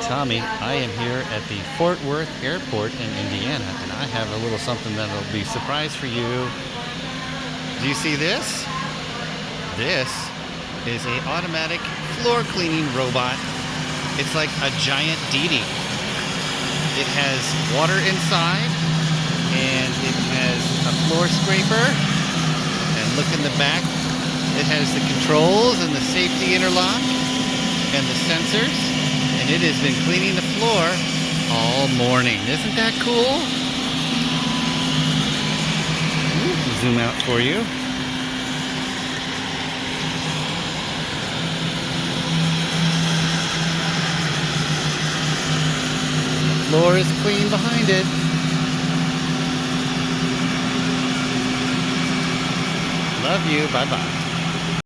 Tommy. I am here at the Fort Worth Airport in Indiana, and I have a little something that'll be a surprise for you. Do you see this? This is an automatic floor cleaning robot. It's like a giant Didi. It has water inside, and it has a floor scraper. And look in the back. It has the controls and the safety interlock and the sensors, and it has been cleaning the floor all morning. Isn't that cool? Zoom out for you. The floor is clean behind it. Love you. Bye-bye.